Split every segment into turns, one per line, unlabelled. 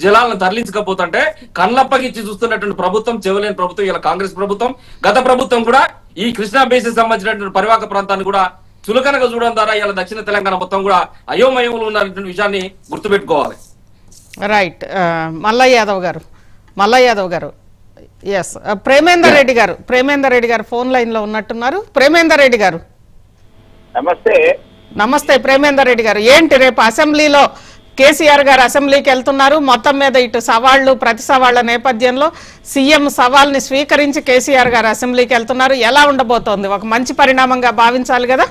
జలాలను తరలించకపోతుంటే కళ్ళప్పగిచ్చి చూస్తున్నటువంటి ప్రభుత్వం, చెవలేని ప్రభుత్వం ఇలా కాంగ్రెస్ ప్రభుత్వం. గత ప్రభుత్వం కూడా ఈ కృష్ణా బేసిన్ సంబంధించినటువంటి పరివాహక ప్రాంతాన్ని కూడా చులకనగా చూడడం ద్వారా ఇలా దక్షిణ తెలంగాణ మొత్తం కూడా అయోమయంలో ఉన్నటువంటి విషయాన్ని గుర్తుపెట్టుకోవాలి.
రైట్. మల్లయ్య యాదవ్ గారు ఎస్, ప్రేమేందర్ రెడ్డి గారు ఫోన్ లైన్ లో ఉన్నట్టున్నారు. ప్రేమేందర్ రెడ్డి గారు నమస్తే. ప్రేమేందర్ రెడ్డి గారు, ఏంటి రేపు అసెంబ్లీలో కేసీఆర్ గారు అసెంబ్లీకి వెళ్తున్నారు, మొత్తం మీద ఇటు సవాళ్లు ప్రతి సవాళ్ల నేపథ్యంలో సీఎం సవాల్ని స్వీకరించి కేసీఆర్ గారు అసెంబ్లీకి వెళ్తున్నారు, ఎలా ఉండబోతోంది? ఒక మంచి పరిణామంగా భావించాలి కదా.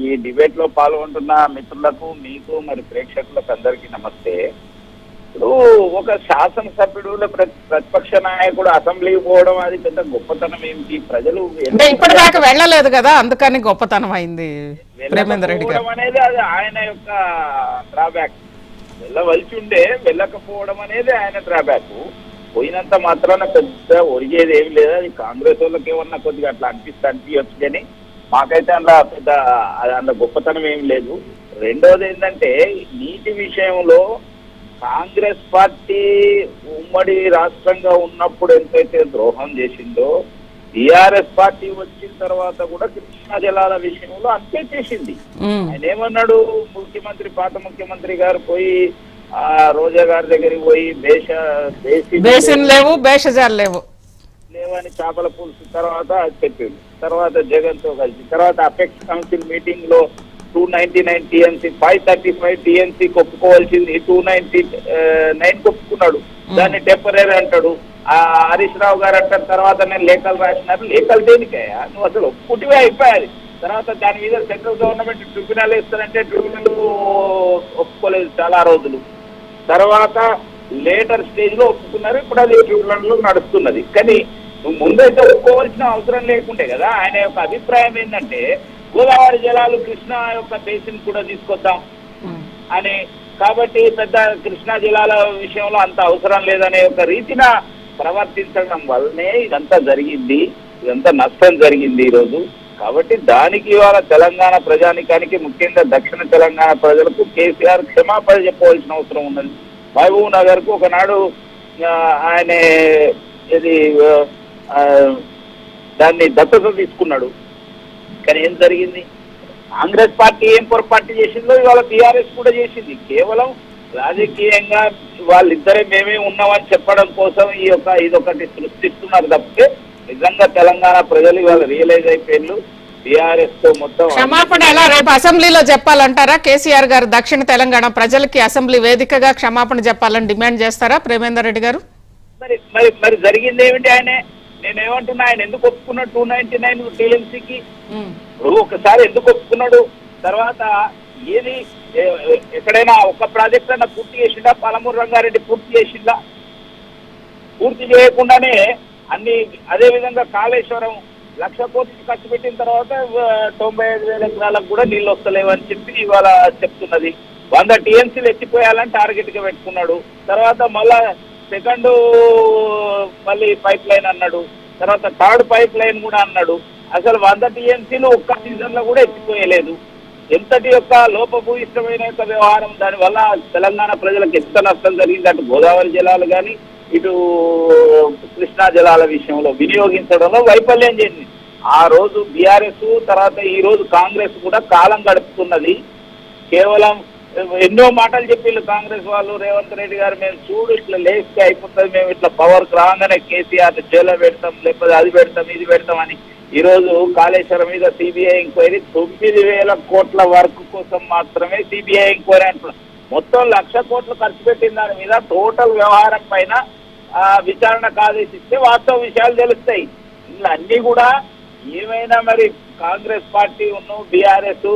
ఈ డిబేట్ లో పాల్గొంటున్న మిత్రులకు, మీకు మరి ప్రేక్షకులకు అందరికీ నమస్తే. ఇప్పుడు ఒక శాసనసభ్యుడు ప్రతిపక్ష నాయకుడు అసెంబ్లీకి పోవడం అది పెద్ద గొప్పతనం ఏమిటి? ప్రజలు
ఇప్పటిదాకా వెళ్ళలేదు కదా, అందుకని గొప్పతనం అయింది ప్రేమేందర్ రెడ్డి గారు
అనేది. అది ఆయన యొక్క డ్రాబ్యాక్. వెళ్ళవలసి ఉండే వెళ్ళకపోవడం అనేది ఆయన డ్రాబ్యాక్. పోయినంత మాత్రాన పెద్ద ఒరిగేది ఏమి లేదు. అది కాంగ్రెస్ వాళ్ళకి ఏమన్నా కొద్దిగా అట్లా అనిపించచ్చు, కానీ మాకైతే అందులో పెద్ద అందులో గొప్పతనం ఏం లేదు. రెండోది ఏంటంటే, నీటి విషయంలో కాంగ్రెస్ పార్టీ ఉమ్మడి రాష్ట్రంగా ఉన్నప్పుడు ఎంతైతే ద్రోహం చేసిందో, టిఆర్ఎస్ పార్టీ వచ్చిన తర్వాత కూడా కృష్ణా జలాల విషయంలో అంతే చేసింది. ఆయన ఏమన్నాడు, పాత ముఖ్యమంత్రి గారు పోయి రోజా గారి దగ్గరికి పోయి
బేసిన్ లేవు, బేషజాలు
లేవని చేపల పులుసు తర్వాత చెప్పిండు. తర్వాత జగన్ తో కలిసి తర్వాత అపెక్స్ కౌన్సిల్ మీటింగ్ లో 299 టీఎంసీ 535 టీఎంసీ ఒప్పుకోవాల్సింది 299 ఒప్పుకున్నాడు. దాన్ని టెంపరీ అంటాడు. హరీష్ రావు గారు అంటారు తర్వాత నేను లేఖలు రాసినారు. లేఖలు దేనికయ్యా? నువ్వు అసలు ఒప్పుకుంటే అయిపోయాలి. తర్వాత దాని మీద సెంట్రల్ గవర్నమెంట్ ట్రిబ్యునల్ ఇస్తారంటే ట్రిబ్యునల్ ఒప్పుకోలేదు చాలా రోజులు. తర్వాత లేటర్ స్టేజ్ లో ఒప్పుకున్నారు. ఇప్పుడు అది ట్రిబ్యునల్ లో నడుస్తున్నది. కానీ నువ్వు ముందైతే ఒప్పుకోవాల్సిన అవసరం లేకుంటే కదా. ఆయన యొక్క అభిప్రాయం ఏంటంటే, గోదావరి జలాలు కృష్ణా యొక్క బేసిన్ కూడా తీసుకొద్దాం అని. కాబట్టి పెద్ద కృష్ణా జలాల విషయంలో అంత అవసరం లేదనే ఒక రీతిన ప్రవర్తించడం వల్లనే ఇదంతా జరిగింది. ఇదంతా నష్టం జరిగింది ఈరోజు. కాబట్టి దానికి ఇవాళ తెలంగాణ ప్రజానికానికి, ముఖ్యంగా దక్షిణ తెలంగాణ ప్రజలకు కేసీఆర్ క్షమాపణ చెప్పవలసిన అవసరం ఉన్నది. మహబూబ్ నగర్ కు ఒకనాడు ఆయన ఇది దాన్ని దత్తత తీసుకున్నాడు. కానీ ఏం జరిగింది? కాంగ్రెస్ పార్టీ ఏం పొరపాటు చేసిందో ఇవాళ టీఆర్ఎస్ కూడా చేసింది. కేవలం రాజకీయంగా వాళ్ళిద్దరే మేమే ఉన్నామని చెప్పడం కోసం ఇదొకటి సృష్టిస్తున్నారు తప్పితే నిజంగా తెలంగాణ ప్రజలు ఇవాళ రియలైజ్ అయిపోయారు. టీఆర్ఎస్ తో మొత్తం
క్షమాపణ ఎలా రేపు అసెంబ్లీలో చెప్పాలంటారా? కేసీఆర్ గారు దక్షిణ తెలంగాణ ప్రజలకి అసెంబ్లీ వేదికగా క్షమాపణ చెప్పాలని డిమాండ్ చేస్తారా ప్రేమేందర్ రెడ్డి గారు?
మరి జరిగింది ఏమిటి? నేనేమంటున్నా, ఆయన ఎందుకు ఒప్పుకున్నాడు 299 టీఎంసీకి? ఒకసారి ఎందుకు ఒప్పుకున్నాడు? తర్వాత ఏది ఎక్కడైనా ఒక ప్రాజెక్ట్ అన్నా పూర్తి చేసిందా? పాలమూరు రంగారెడ్డి పూర్తి చేసిందా? పూర్తి చేయకుండానే అన్ని. అదే విధంగా కాళేశ్వరం 1,00,000 కోట్లు ఖర్చు పెట్టిన తర్వాత 95,000 ఎకరాలకు కూడా నీళ్ళు వస్తలేవని చెప్పి ఇవాళ చెప్తున్నది. 100 టీఎంసీలు ఎత్తిపోయాలని టార్గెట్ గా పెట్టుకున్నాడు. తర్వాత మళ్ళా సెకండ్ మళ్ళీ పైప్ లైన్ అన్నాడు. తర్వాత థర్డ్ పైప్ లైన్ కూడా అన్నాడు. అసలు 100 టీఎంసీలు ఒక్క సీజన్ లో కూడా ఎత్తిపోయలేదు. ఎంతటి యొక్క లోపభూయిష్టమైన యొక్క వ్యవహారం. దానివల్ల తెలంగాణ ప్రజలకు ఎంత నష్టం జరిగింది, అటు గోదావరి జలాలు కానీ ఇటు కృష్ణా జలాల విషయంలో వినియోగించడంలో వైఫల్యం చెందింది. ఆ రోజు బీఆర్ఎస్, తర్వాత ఈ రోజు కాంగ్రెస్ కూడా కాలం గడుపుతున్నది. కేవలం ఎన్నో మాటలు చెప్పిళ్ళు కాంగ్రెస్ వాళ్ళు. రేవంత్ రెడ్డి గారు మేము చూడు ఇట్లా లేస్తే అయిపోతుంది, మేము ఇట్లా పవర్కి రాగానే కేసీఆర్ జైల్లో పెడతాం, లేకపోతే అది పెడతాం ఇది పెడతాం అని. ఈ రోజు కాళేశ్వరం మీద సిబిఐ ఎంక్వైరీ 9,000 కోట్ల వర్క్ కోసం మాత్రమే సిబిఐ ఎంక్వైరీ అంటున్నాం. మొత్తం 1,00,000 కోట్లు ఖర్చు పెట్టిన దాని మీద టోటల్ వ్యవహారం పైన విచారణకు ఆదేశిస్తే వాస్తవ విషయాలు తెలుస్తాయి. ఇలా అన్ని కూడా ఏమైనా మరి కాంగ్రెస్ పార్టీ ఉన్న బీఆర్ఎస్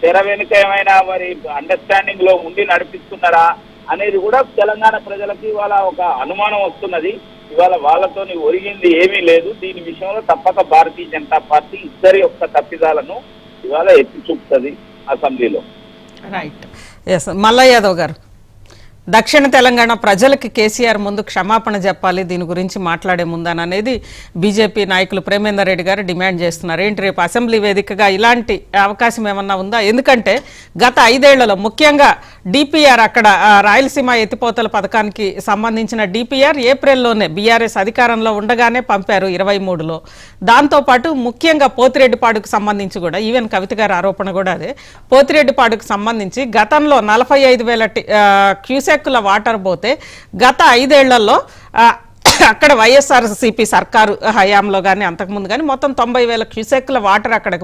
తెర వెనుక ఏమైనా మరి అండర్స్టాండింగ్ లో ఉండి నడిపిస్తున్నారా అనేది కూడా తెలంగాణ ప్రజలకి ఇవాళ ఒక అనుమానం వస్తున్నది. ఇవాళ వాళ్ళతోని ఒరిగింది ఏమీ లేదు. దీని విషయంలో తప్పక భారతీయ జనతా పార్టీ ఇద్దరి యొక్క తప్పిదాలను ఇవాళ ఎత్తి చూపుతుంది అసెంబ్లీలో.
రైట్. ఎస్, మల్లయ్య యాదవ్ గారు దక్షిణ తెలంగాణ ప్రజలకి కేసీఆర్ ముందు క్షమాపణ చెప్పాలి దీని గురించి మాట్లాడే ముందననేది బీజేపీ నాయకులు ప్రేమేందర్ రెడ్డి గారు డిమాండ్ చేస్తున్నారు. ఏంటి రేపు అసెంబ్లీ వేదికగా ఇలాంటి అవకాశం ఏమన్నా ఉందా? ఎందుకంటే గత 5 ఏళ్లలో ముఖ్యంగా డిపిఆర్ అక్కడ రాయలసీమ ఎత్తిపోతల పథకానికి సంబంధించిన డిపిఆర్ ఏప్రిల్లోనే బీఆర్ఎస్ అధికారంలో ఉండగానే పంపారు 23లో. దాంతోపాటు ముఖ్యంగా పోతిరెడ్డిపాడుకు సంబంధించి కూడా ఈవెన్ కవిత గారి ఆరోపణ కూడా అదే, పోతిరెడ్డిపాడుకు సంబంధించి గతంలో 45,000 క్యూసెక్కుల వాటర్ పోతే గత 5 ఏళ్లలో అక్కడ వైఎస్ఆర్సీపీ సర్కారు హయాంలో కానీ అంతకుముందు కానీ మొత్తం 90,000 క్యూసెక్కుల వాటర్ అక్కడికి